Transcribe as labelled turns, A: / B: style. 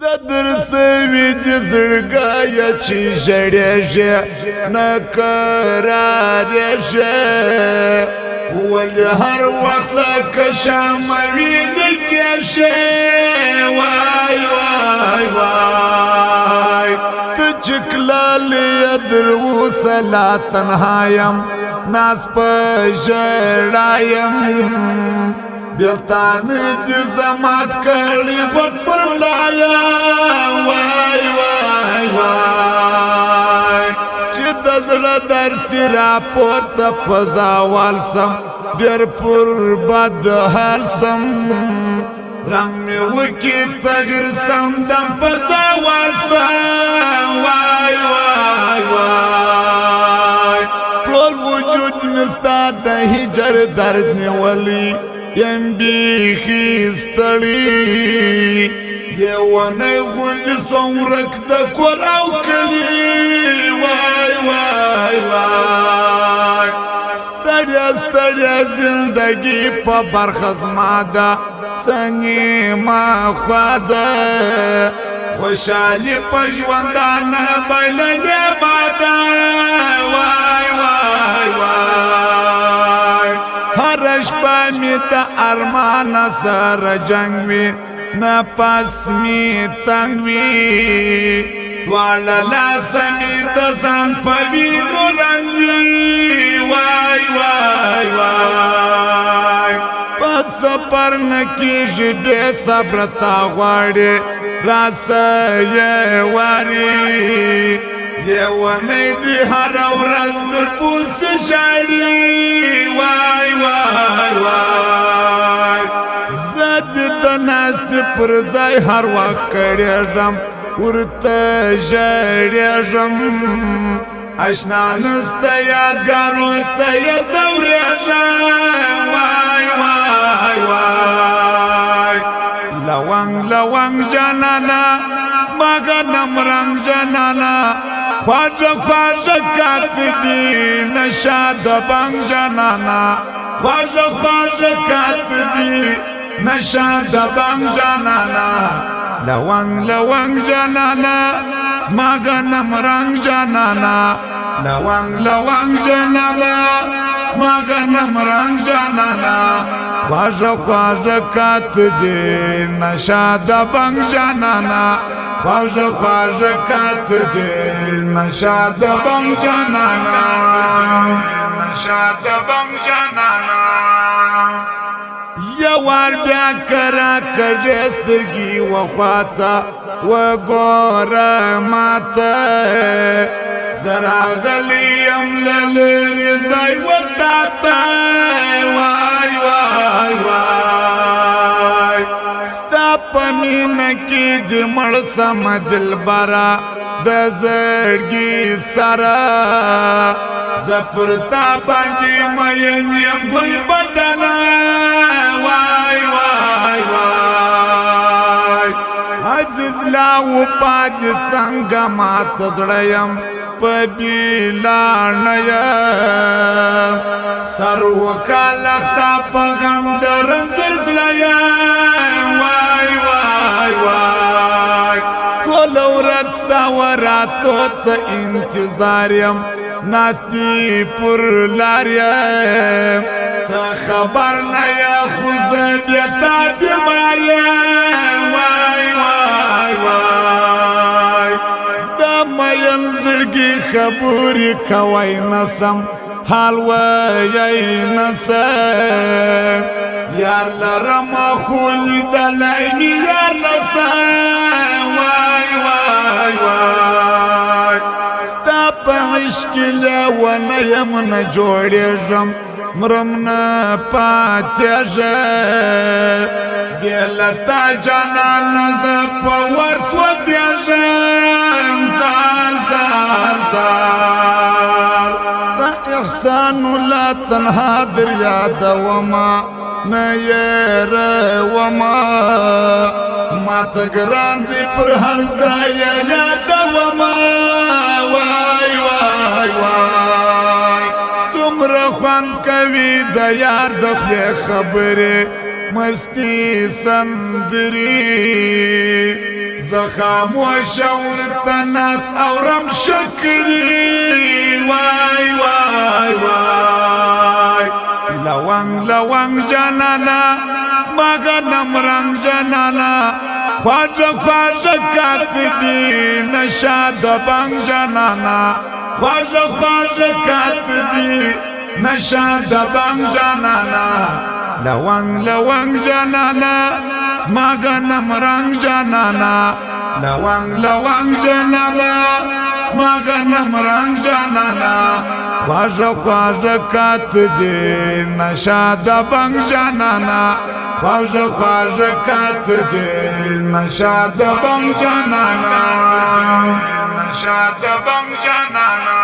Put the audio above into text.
A: صدر سوي دي زړګایا چې ژړېږي نه قرارېږي ولې هر وخت لکه شمع وینې کېږي وای وای وای ته چې کلالې در اوسه لا تنها یم ناز په ژړا یم بیلتان دی زمات کړي غوږ پر ملایا وای وای وای چې د زړه درسي راپورته په زاوال سم ډېر پر بد حال سم رنګ مې وکي تغیر سم دم په زاوال سم وای وای وای ټول وجود مې ستا د هجر درد نیولی یم بیخی ستړی لیونی غوندې سوم ورک د کور او کلي وای وای وای ستړیا ستړیا زندګي په برخه زما ده څنګه ما خوا ده خوشحالي په ژوندانه بله دې باده وای وای وای هر شپه می تا ارمان سره جنگ وی نه پاس می تنگ وی والا لاس می تا ځان په وینو رنګ وی وای وای وای په سفر نه کېږي بې صبره تا غواړي راسه یې واري لیونی دی هره ورځ در پوسې ژاړي وای وای وای زه چې د ناستې پر ځای هر وخت کړېږم ورته ژړېږم اشنا نسته یادګارو ته یې ځورېږم وای وای وای لونګ لونګ جانانا زما غنم رنګ جانانا خواجه خواجه کات دی نشا د بنګ جانانا خواجه خواجه کات دی نشا د بنګ جانانا لونګ لونګ جانانا زما غنم رنګ جانانا لونګ لونګ جانانا زما غنم رنګ جانانا خواجه خواجه کات دی نشا د بنګ جانانا خواجه خواجه کات دی نشا د بنګ جانانا نشا د بنګ جانانا یوار بیا کرا کږې سترګې وخواته وګوره ماته زه راغلی یم له لرې ځای وتاته وای وای وای ستا په مینه کې دې مړ سمه دلبره د زړګي سره زه پر تا باندې مین یم ګل بدنه وای وای وای عزیز لا وپاتې څنګه ماته زړه یم په بیلانه یم سر وکالخته په غم د رنځور زړه یم وای وای وای ټوله ورځ ستا وراتو ته انتظار یم ناستې پر لار یم ته خبر نه یې خو زه بیا تا بیمار یم وای وای وای د مین زړګي خبرې کوی نسم حال ویی نسم یار لرم خو لیدلی مې یار نسم وای وای وای ستا په عشق لیونه یم نه جوړېږم مرم نه پاتېږم بې له تا جانانه زه په ور سوځېږم زار زار زار د احسان الله تنها در یادومه نه یېرومه ماته ګران دی پر هر ځای یادومه وای وای وای څومره خوند کوي د یار د خولې خبرې مستی سندري خاموش ورته ناس اورم شکري وای وای وای لونګ لونګ جانانا زما غنم رنگ جانانا خواجه خواجه کات دی نشا د بنګ جانانا خواجه خواجه کات دی نشا د بنګ جانانا لونګ لونګ جانانا زما غنم رنگ جانانا لونګ لونګ جانانا زما غنم رنگ جانانا خواجه خواجه کات دی نشا د بنګ جانانا خواجه خواجه کات دی نشا د بنګ جانانا نشا د بنګ جانانا